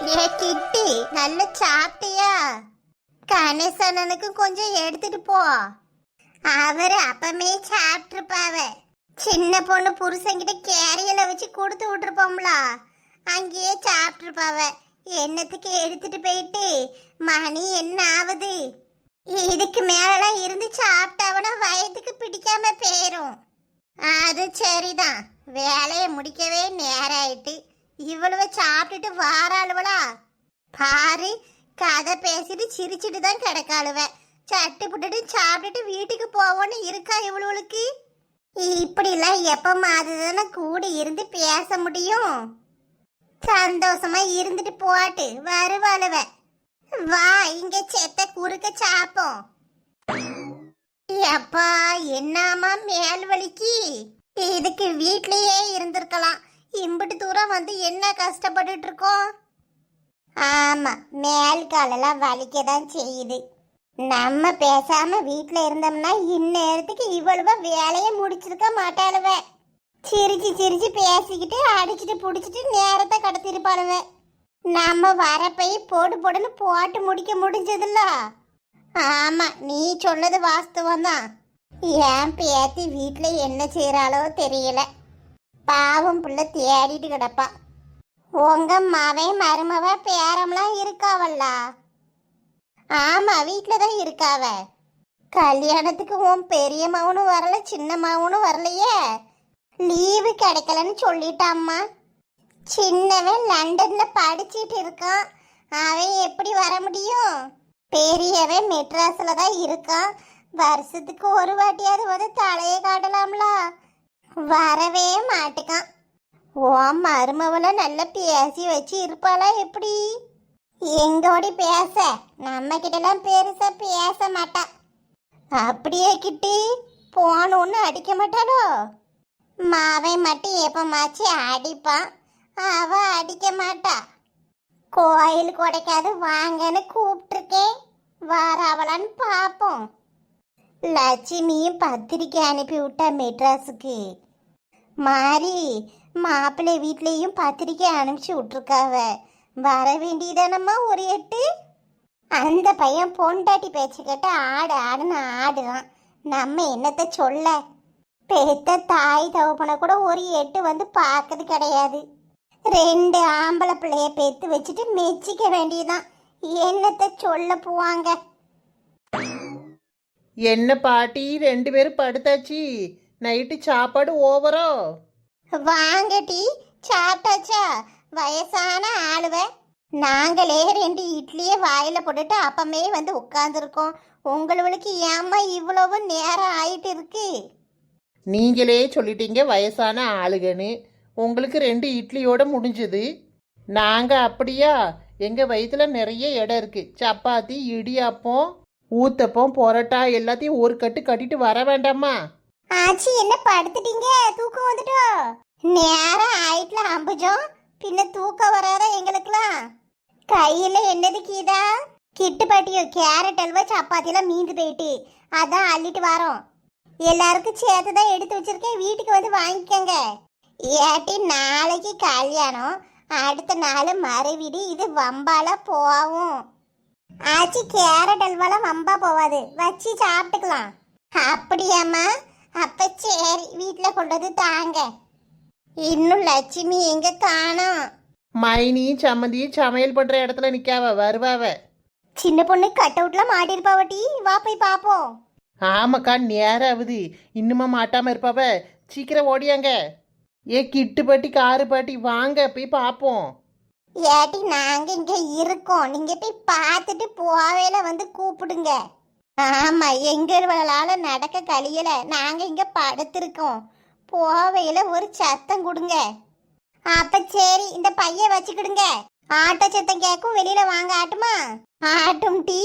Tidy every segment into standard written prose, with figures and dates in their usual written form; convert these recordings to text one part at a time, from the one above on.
ஏ கிட்டி, நல்ல சாப்பிட்டியா? கணேசனுக்கு கொஞ்சம் எடுத்துட்டு போ. அவர் அப்பமே சாப்பிட்டுருப்பாவ. சின்ன பொண்ணு புருஷன்கிட்ட கேரியல வச்சு கொடுத்து விட்டுருப்போம்ல, அங்கேயே சாப்பிட்டுருப்பாவ. என்னத்துக்கு எடுத்துட்டு போயிட்டு மணி என்ன ஆகுது? இதுக்கு மேலாம் இருந்து சாப்பிட்டாவனா வயதுக்கு பிடிக்காம போயிரும். அது சரிதான், வேலையை முடிக்கவே நேரம் ஆயிட்டு. இவ்வளவு சாப்பிட்டுட்டு வாராளுவளா பாரு. கதை பேசிட்டு சிரிச்சிட்டு தான் கிடக்காளுவ. சட்டு புட்டுட்டு சாப்பிட்டுட்டு வீட்டுக்கு போவோன்னு இருக்கா இவ்வளவுக்கு. இப்படிலாம் எப்ப மாதிரிதானே கூட இருந்து பேச முடியும்? சந்தோஷமா இருந்துட்டு போட்டு வருவாளுவ. வா, இங்க செத்த குறுக்க சாப்போம். அப்பா, என்னமா மேல் வலிக்கு? இதுக்கு வீட்லயே இருந்திருக்கலாம். இம்பிட்டு தூரம் வந்து என்ன கஷ்டப்பட்டுட்டு இருக்கோம்? ஆமா, மேல் காலெல்லாம் வலிக்கதான் செய்யுது. நம்ம பேசாம வீட்டுல இருந்தோம்னா இந்நேரத்துக்கு இவ்வளவு வேலையை முடிச்சிருக்க மாட்டாளுவ. சிரிச்சு சிரிச்சு பேசிக்கிட்டு அடிச்சுட்டு புடிச்சிட்டு நேரத்தை கடத்திருப்பாளுவ. நம்ம வரப்பை போடு போடுன்னு போட்டு முடிக்க முடிஞ்சதில்ல. ஆமா, நீ சொன்னது வாஸ்தவம் தான். ஏன் பேத்தி வீட்டுல என்ன செய்யறாளோ தெரியல. பாவம் புள்ள தேடிட்டு கிடப்பா. உங்க மவன் மருமவ பேரம்லாம் இருக்காவல்ல? ஆமா, வீட்டுல தான் இருக்காவ. கல்யாணத்துக்கு உன் பெரிய மவனும் வரல, சின்ன மவனும் வரலையே. லீவு கிடைக்கலன்னு சொல்லிட்டாம்மா. சின்னவன் லண்டன்ல படிச்சிட்டு இருக்கான். அவன் எப்படி வர முடியும்? பெரியவன் மெட்ராஸ்ல தான் இருக்கான். வருஷத்துக்கு ஒரு வாட்டியாவது வந்து தலையை காட்டலாம்ல. வரவே மாட்டுக்கான். ஓ, மருமவள நல்லா பேசி வச்சு இருப்பாளா எப்படி? எங்கோடி பேச, நம்ம கிட்டலாம் பெருசா பேச மாட்டா. அப்படியே கிட்டி போனோன்னு அடிக்க மாட்டாளோ? மாவன் மட்டும் எப்பமாச்சு அடிப்பான், அவ அடிக்க மாட்டா. கோயில் கொடைக்காது வாங்கன்னு கூப்பிட்டுருக்கேன், வாராவலான்னு பார்ப்போம். லட்சுமியும் பத்திரிக்கை அனுப்பி விட்டா மெட்ராஸுக்கு. மாறி மாப்பிள்ளை வீட்லேயும் பத்திரிக்கை அனுப்பிச்சு விட்டுருக்காவ. வர வேண்டியதானம்மா ஒரு எட்டு. அந்த பையன் பொண்டாட்டி பேச்சு கேட்ட ஆடு ஆடுன்னு ஆடுறான். நம்ம என்னத்த சொல்ல? பெத்த தாய் தகப்பனை கூட ஒரு எட்டு வந்து பார்க்கறது கிடையாது. 2 ஆம்பளை பிள்ளைய பெத்து வச்சுட்டு மெச்சிக்க வேண்டியதான். என்னத்த சொல்ல போவாங்க? என்ன பாட்டி, 2 பேரும் படுத்தாச்சு. நைட்டு சாப்பாடு ஓவரோ? வாங்கட்டி, சாப்பிட்டாச்சா? வயசான ஆளுவ. நாங்களே 2 இட்லியே வாயில போட்டுட்டு அப்பமே வந்து உட்காந்துருக்கோம். உங்களுக்கு ஏம்மா இவ்வளவு நேரம் ஆயிட்டு இருக்கு? நீங்களே சொல்லிட்டீங்க வயசான ஆளுகன்னு. உங்களுக்கு 2 இட்லியோட முடிஞ்சது. நாங்கள் அப்படியா? எங்கள் வயிற்றுல நிறைய இடம் இருக்கு. சப்பாத்தி, இடியாப்பம், ஊத்தப்பம், பொரோட்டா எல்லாத்தையும் ஒரு கட்டு கட்டிட்டு வர வேண்டாமா? ஆச்சி, என்ன படுத்துட்டீங்க? தூக்கம் வந்துட்டோ? நேரம் ஆயிட்டுல அம்புஜம். பின்ன தூக்கம் வராத எங்களுக்குலாம். கையில என்னது கீதா? கிட்டு பாட்டியோ கேரட் அல்வா சப்பாத்திலாம் மீந்து போயிட்டு அதான் அள்ளிட்டு வரோம். எல்லாருக்கும் சேர்த்து தான் எடுத்து வச்சிருக்கேன், வீட்டுக்கு வந்து வாங்கிக்கோங்க. ஏட்டி, நாளைக்கு கல்யாணம், அடுத்த நாள் மறுவீடு. இது வம்பால போவும். ஆச்சி, கேரட் அல்வாலாம் வம்பா போவாது, வச்சு சாப்பிட்டுக்கலாம். அப்படியாம்மா? அப்ப சரி, வீட்டில் கொண்டு வந்து தாங்க. இன்னும் லட்சுமி எங்க காணோம்? மைனியும் சம்மந்தியும் சமையல் பண்ணுற இடத்துல நிற்காவ, வருவாவ. சின்ன பொண்ணு கட் அவுட்ல மாட்டிருப்பாவட்டி, வா போய் பாப்போம். ஆமாக்கா, நேரம் ஆகுது. இன்னுமா மாட்டாமல் இருப்பாவ. சீக்கிரம் ஓடியாங்க. ஏ கிட்டு பாட்டி, காரு பாட்டி, வாங்க போய் பார்ப்போம். ஏட்டி, நாங்க இங்க இருக்கோம், நீங்க போய் பார்த்துட்டு போவேல வந்து கூப்பிடுங்க. ஆமா, எங்களால நடக்க கழியல, நாங்க இங்க படுத்திருக்கோம். போவையில ஒரு சத்தம் கொடுங்க. அப்ப சரி, இந்த பைய வச்சுக்கிடுங்க. ஆட்டோ சத்தம் கேட்கும், வெளியில வாங்க. ஆட்டுமா? ஆட்டும் டீ.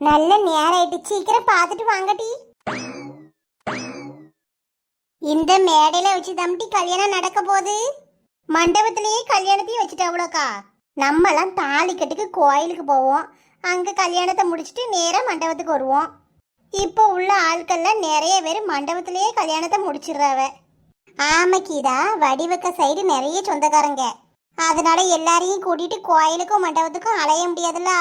நல்ல நேரம் ஆயிட்டு, சீக்கிரம் பார்த்துட்டு வாங்க டீ. இந்த மேடையில வச்சு தம்பி கல்யாணம் நடக்க போகுது. மண்டபத்திலேயே கல்யாணத்தையும் வச்சுட்டாவளோக்கா. நம்மலாம் தாலி கட்டுக்கு கோயிலுக்கு போவோம், அங்க கல்யாணத்தை முடிச்சுட்டு நேரா மண்டபத்துக்கு வருவோம். இப்போ உள்ள ஆட்கள்லாம் நிறைய பேர் மண்டபத்திலேயே கல்யாணத்தை முடிச்சிடுறாவ. ஆமா கீதா, வடிவக்க சைடு நிறைய சொந்தக்காரங்க. அதனால எல்லாரையும் கூட்டிட்டு கோயிலுக்கும் மண்டபத்துக்கும் அலைய முடியாதுல்ல.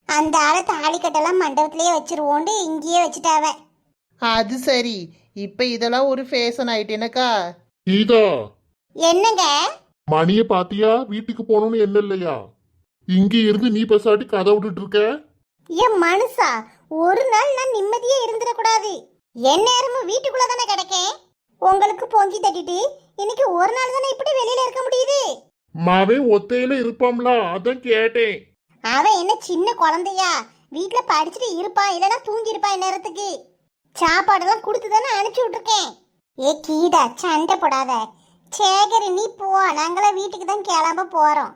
அந்த ஆளை தாலி கட்டெல்லாம் மண்டபத்திலேயே வச்சிருவோண்டு இங்கேயே வச்சுட்டாவ. அது சரி, இப்ப இதெல்லாம் ஒரு ஃபேஷன் ஆயிட்டேனக்கா. கீதா, என்னங்க? மணிய பாத்தியா? வீட்டுக்கு போகணும்னு என்ன இல்லையா? இங்க இருந்து நீ பெசாட்டி கதை விட்டுட்டு இருக்க. ஏன் மனுஷா, ஒரு நாள் நான் நிம்மதியே இருந்துடக்கூடாது? என் நேரமும் வீட்டுக்குள்ள தானே கிடக்கேன். உங்களுக்கு பொங்கி தட்டிட்டு இன்னைக்கு ஒரு நாள் தானே இப்படி வெளியில இருக்க முடியுது. மாவன் ஒத்தையில இருப்பாம்ல, அதான் கேட்டேன். அவன் என்ன சின்ன குழந்தையா? வீட்டுல படிச்சுட்டு இருப்பான், இல்லைன்னா தூங்கி இருப்பான். நேரத்துக்கு சாப்பாடெல்லாம் கொடுத்து தானே அனுப்பிச்சு விட்டுருக்கேன். ஏ கீதா, சண்டை போடாத. சேகரி நீ போ, நாங்களாம் வீட்டுக்கு தான் கிளம்ப போறோம்.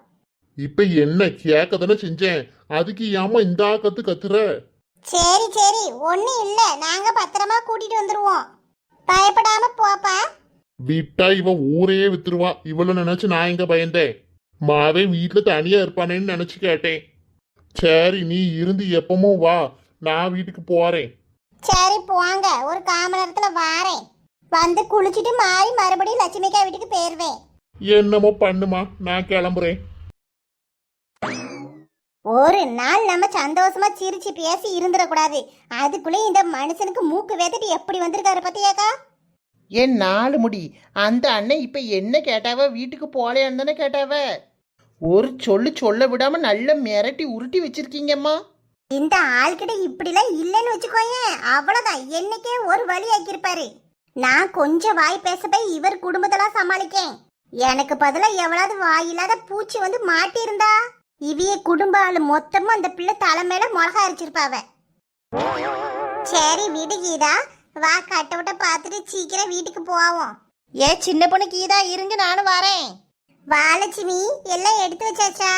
இப்ப என்ன கேட்க தானே செஞ்சேன், அதுக்கு ஏமா இந்த கத்து கத்துற? சரி சரி, ஒன்னும் இல்ல, நாங்க பத்திரமா கூட்டிட்டு வந்துருவோம். பயப்படாம போப்பா. விட்டா இவன் ஊரையே வித்துருவா. இவ்வளவு நினைச்சு நான் எங்க பயந்தேன். மாவன் வீட்டுல தனியா இருப்பானேன்னு நினைச்சு கேட்டேன். சரி, நீ இருந்து எப்பவும் வா, நான் வீட்டுக்கு போறேன். சரி போங்க, ஒரு காம நேரத்துல வாரேன். வந்து குளிச்சுட்டு மாறி மறுபடியும் லட்சுமிக்கா வீட்டுக்கு போயிருவேன். என்னமோ பண்ணுமா, நான் கிளம்புறேன். ஒரு நாள் நம்ம சந்தோஷமா சிரிச்சு பேசி இருந்துடக்கூடாது. அதுக்குள்ளே இந்த மனுஷனுக்கு மூக்கு வேத்துட்டு எப்படி வந்திருக்காரு பத்தியாக்கா? என் நாலு முடி, அந்த அண்ணன் இப்ப என்ன கேட்டாவ? வீட்டுக்கு போலையான்னு தானே கேட்டாவ. ஒரு சொல்லு சொல்ல விடாம நல்ல மிரட்டி உருட்டி வச்சிருக்கீங்கம்மா. இந்த ஆள்கிட்ட இப்படிலாம் இல்லைன்னு வச்சுக்கோயேன், அவ்வளவுதான், என்னைக்கே ஒரு வழி ஆக்கியிருப்பாரு. நான் கொஞ்சம் வாய் பேச போய் இவர் குடும்பத்தெல்லாம் சமாளிக்கேன். எனக்கு பதிலா எவ்வளவு வாயில்லாத பூச்சி வந்து மாட்டி இருந்தா இவைய குடும்ப ஆளு மொத்தமும் அந்த பிள்ளை தலை மேல மிளகா அரைச்சிருப்பாவ. சரி விடு கீதா, வா கட்டவுட்ட பார்த்துட்டு சீக்கிரம் வீட்டுக்கு போவோம். ஏ சின்ன பொண்ணு கீதா, இருங்க நானும் வரேன். வாலட்சுமி, எல்லாம் எடுத்து வச்சாச்சா?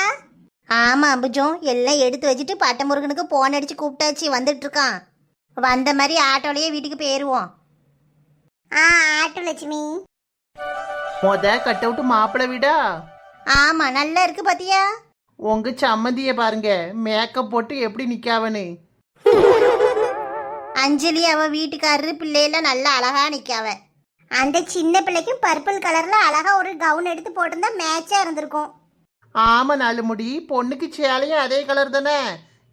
ஆமா அம்புஜம், எல்லாம் எடுத்து வச்சுட்டு பட்டமுருகனுக்கு போன் அடிச்சு கூப்பிட்டாச்சு, வந்துட்டு இருக்கான். வந்த மாதிரி ஆட்டோலயே வீட்டுக்கு போயிருவோம். ஆட்டு லட்சுமி. கட் அவுட் மாப்பிள்ளை வீடா? ஆமா, நல்லா இருக்கு பாத்தியா? உங்க சம்மந்திய பாருங்க, மேக்கப் போட்டு எப்படி நிக்காவன்னு. அஞ்சலி அவ வீட்டுக்காரரு பிள்ளையெல்லாம் நல்லா அழகா நிக்காவ. அந்த சின்ன பிள்ளைக்கும் பர்பிள் கலர்ல அழகா ஒரு கவுன் எடுத்து போட்டிருந்தா மேட்சா இருந்திருக்கும். ஆமா நாலு முடி, பொண்ணுக்கு சேலையும் அதே கலர் தானே.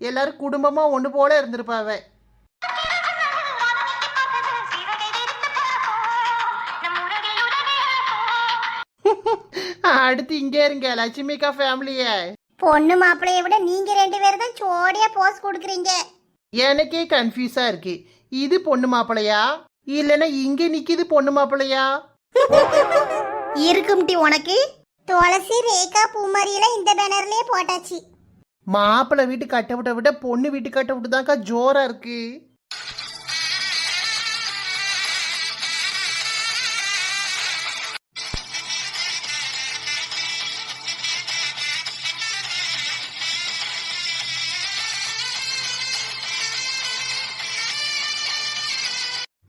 எல்லாரும் குடும்பமா ஒண்ணு போல இருந்திருப்பாவ. அடுத்து இங்கே இருங்க லட்சுமிக்கா ஃபேமிலிய. பொண்ணு மாப்பிள்ளைய விட நீங்க ரெண்டு பேரும் தான் ஜோடியா போஸ் கொடுக்குறீங்க. எனக்கே கன்ஃபியூஸா இருக்கு, இது பொண்ணு மாப்பிள்ளையா இல்லைன்னா இங்க நிக்குது பொண்ணு மாப்பிள்ளையா? இருக்கும்டி உனக்கு. துளசி, ரேகா, பூமாரியெல்லாம் இந்த பேனர்லயே போட்டாச்சு. மாப்பிள்ளை வீட்டு கட்டவிட்ட விட பொண்ணு வீட்டு கட்டவிட்டு தான்க்கா ஜோரா இருக்கு.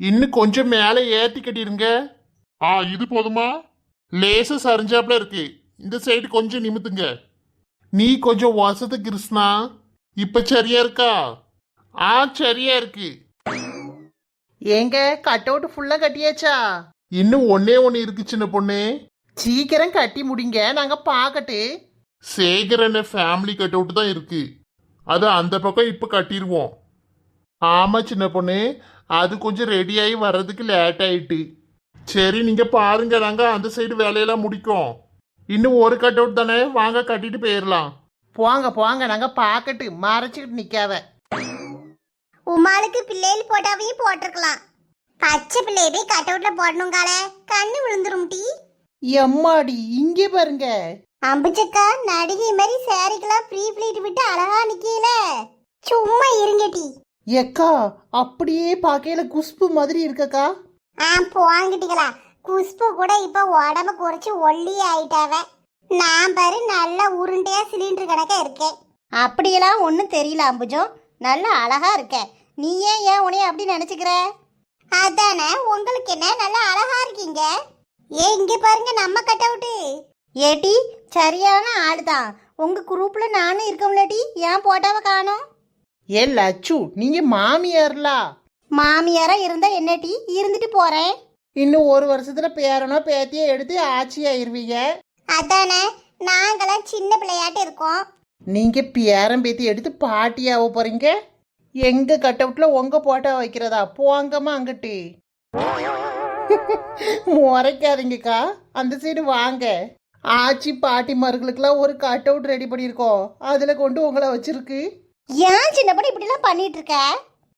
இன்னும் கொஞ்சம் மேலே ஏத்தி கட்டிருங்க. இது போதுமா? லேசு சரிஞ்சாப்ல இருக்கு. இந்த சைடு கொஞ்சம் நிமித்துங்க. நீ கொஞ்சம் வசத்து கிருஷ்ணா. இப்ப சரியா இருக்கா? சரியா இருக்கு. ஏங்க கட் அவுட் ஃபுல்லா கட்டியாச்சா? இன்னும் ஒன்னே ஒன்னு இருக்கு சின்ன பொண்ணு. சீக்கிரம் கட்டி முடிங்க, நாங்க packet. Sekaran family cut out தான் இருக்கு. அது அந்த பக்கம் இப்ப கட்டிடுவோம். ஆமா சின்ன பொண்ணு, அது கொஞ்சம் ரெடியாகி வர்றதுக்கு லேட் ஆயிட்டு. சரி, நீங்க பாருங்க, நாங்க அந்த சைடு வேலையெல்லாம் முடிக்கும். இன்னும் ஒரு கட் அவுட் தானே, வாங்க கட்டிட்டு போயிடலாம். போங்க போங்க, நாங்க பாக்கட்டு மறைச்சிக்கிட்டு நிக்காவ. உமாளுக்கு பிள்ளைகள் போட்டாவையும் போட்டிருக்கலாம். பச்சை பிள்ளைய போய் கட் அவுட்ல போடணுங்கால, கண்ணு விழுந்துரும் டி. எம்மாடி, இங்கே பாருங்க. அம்புச்சக்கா நடிகை மாதிரி சாரிக்கெல்லாம் ப்ரீ ஃபிளீட் விட்டு அழகா நிக்கல. சும்மா இருங்க டி. எக்கா, அப்படியே பாக்கையில குஷ்பு மாதிரி இருக்கக்கா. போங்கிட்டீங்களா? குஷ்பு கூட இப்ப உடம்பு குறைச்சு ஒல்லி ஆயிட்டாவ. நான் பாரு நல்லா உருண்டையா சிலிண்டர் கணக்கா இருக்கேன். அப்படியெல்லாம் ஒன்றும் தெரியல அம்புஜம், நல்லா அழகா இருக்க. நீ ஏன் உனைய அப்படி நினைச்சுக்கிற? அதானே, உங்களுக்கு என்ன நல்லா அழகா இருக்கீங்க. இங்க பாருங்க நம்ம கட் அவுட்டு. ஏட்டி, சரியான ஆளுதான். உங்க குரூப்ல நானும் இருக்கோம்லடி, ஏன் போட்டாவ காணோம்? ஏ லட்சு, நீங்க மாமியார்லா? மாமியாரா இருந்தா என்னடி, இருந்துட்டு போறேன். இன்னும் ஒரு வருஷத்துல பேரனோ பேத்தியோ எடுத்து ஆட்சி ஆயிருவீங்க. அதானே, நாங்களாம் சின்ன பிள்ளையாட்டு இருக்கோம். நீங்க பேரம் பேத்தி எடுத்து பாட்டியாவ போறீங்க. எங்க கட் அவுட்ல உங்க போட்டோ வைக்கிறதா? போங்கம்மா அங்கிட்டு. முறைக்காதீங்கக்கா, அந்த சைடு வாங்க. ஆச்சி பாட்டிமார்களுக்கெல்லாம் ஒரு கட் அவுட் ரெடி பண்ணியிருக்கோம், அதுல கொண்டு உங்களை வச்சிருக்கு. ஏன் சின்ன பொண்ணு இப்படிலாம் பண்ணிட்டு இருக்க?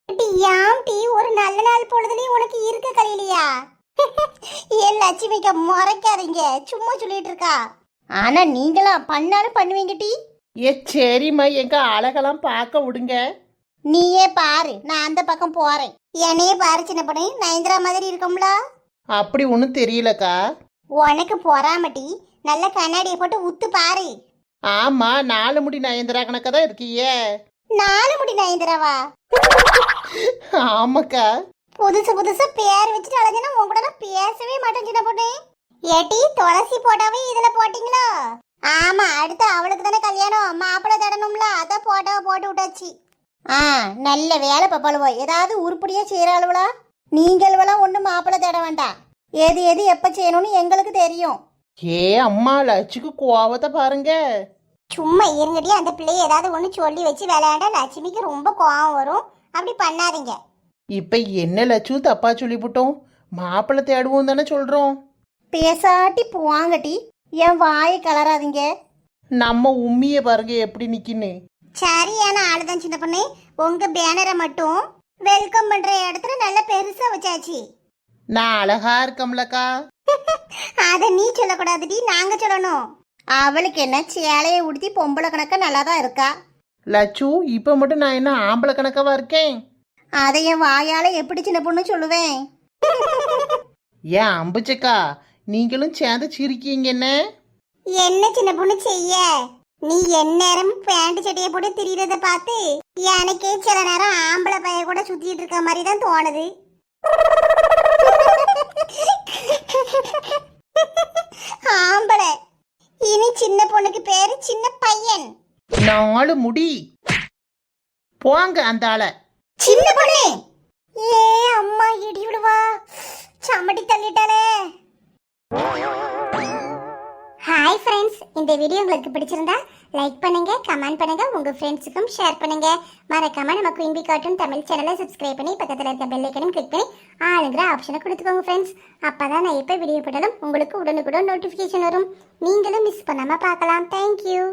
டி யாம் டி ஒரு நல்ல நாள் பொழுதுலயும் உனக்கு இருக்க கலையிலையா? என் லட்சுமிக்க முறைக்காதீங்க, சும்மா சொல்லிட்டு இருக்கா. ஆனா நீங்களாம் பண்ணாலும் பண்ணுவீங்க டி. ஏ சரிம்மா, எங்க அழகெல்லாம் பார்க்க விடுங்க. நீயே பாரு, நான் அந்த பக்கம் போறேன். என்னையே பாரு சின்ன பொண்ணு, நயன்தரா மாதிரி இருக்கும்ல. அப்படி ஒன்றும் தெரியலக்கா. உனக்கு பொறாமட்டி, நல்ல கண்ணாடியை போட்டு உத்து பாரு. ஆமா, 4 முடி நயன்தரா கணக்கா தான் இருக்கியே. 4 முடி நயன்தராவா? ஆமாக்கா. புதுசு புதுசா பேர் வச்சுட்டு அழகுனா உன் கூட நான் பேசவே மாட்டேன் சின்ன பொண்ணு. ஏட்டி துளசி போட்டாவே இதுல போட்டீங்களோ? ஆமா, அடுத்து அவளுக்கு தானே கல்யாணம், மாப்பிள்ளை தடணும்ல, அதான் போட்டாவை போட்டு விட்டாச்சு. நல்ல வேலை பாப்பாளுவோ, ஏதாவது உருப்படியா செய்யறாளுவளா? நீங்களுவெல்லாம் ஒன்றும் மாப்பிள்ளை தேட வேண்டாம். எது எது எப்ப செய்யணும்னு எங்களுக்கு தெரியும். ஏ அம்மா, லட்சுக்கு கோவத்தை பாருங்க. சும்மா இருங்கடி, அந்த பிள்ளைய ஏதாவது ஒன்று சொல்லி வச்சு விளையாண்டா லட்சுமிக்கு ரொம்ப கோவம் வரும். அப்படி பண்ணாதீங்க. இப்ப என்ன லட்சு தப்பா சொல்லிவிட்டோம்? மாப்பிள்ளை தேடுவோம் தானே சொல்றோம். பேசாட்டி போவாங்கட்டி, என் வாயை கலராதீங்க. நம்ம உம்மிய பாருங்க எப்படி நிக்கின்னு. சரியான ஆளுதான் சின்ன பொண்ணு. உங்க பேனரை மட்டும் வெல்கம் பண்ற இடத்துல நல்லா பெருசா வச்சாச்சு. நான் அழகா இருக்கம்லக்கா. அத நீ சொல்லக்கூடாதுடி, நாங்க சொல்லணும். அவளுக்கு என்ன, சேலையை உடுத்தி பொம்பளை கணக்கா நல்லா தான் இருக்கா. லட்சு, இப்ப மட்டும் நான் என்ன ஆம்பளை கணக்காவா இருக்கேன்? அதை என் வாயால எப்படி சின்ன பொண்ணு சொல்லுவேன்? ஏன் அம்புச்சக்கா, நீங்களும் சேர்ந்து சிரிக்கீங்க என்ன? என்ன சின்ன பொண்ணு செய்ய, நீ எந்நேரம் பேண்ட் சட்டையை போட்டு திரியறத பார்த்து எனக்கே சில நேரம் ஆம்பளை பைய கூட சுத்திட்டு இருக்க மாதிரி தான் தோணுது. ஆம்பளை இனி சின்ன பொண்ணுக்கு பேரு சின்ன பையன். 4 முடி. போங்க அந்த ஆள. சின்ன பொண்ணு, ஏ அம்மா இடி விடுவா, சமட்டி தள்ளிட்டாலே. ஹாய் ஃப்ரெண்ட்ஸ், இந்த வீடியோ உங்களுக்கு பிடிச்சிருந்தா லைக் பண்ணுங்க, கமெண்ட் பண்ணுங்க, உங்க ஃப்ரெண்ட்ஸுக்கும் ஷேர் பண்ணுங்க. மறக்காம நம்ம குயின்பி கார்ட்டூன் தமிழ் சேனலை சப்ஸ்கிரைப் பண்ணி பக்கத்துல இருக்க பெல் ஐக்கனையும் கிளிக் பண்ணி ஆளுங்கிற ஆப்ஷனை கொடுத்துக்கோங்க ஃப்ரெண்ட்ஸ். அப்பதான் நான் எப்போ வீடியோ போட்டாலும் உங்களுக்கு உடனுக்குடன் நோட்டிஃபிகேஷன் வரும். நீங்களும் மிஸ் பண்ணாம பார்க்கலாம். தேங்க்யூ.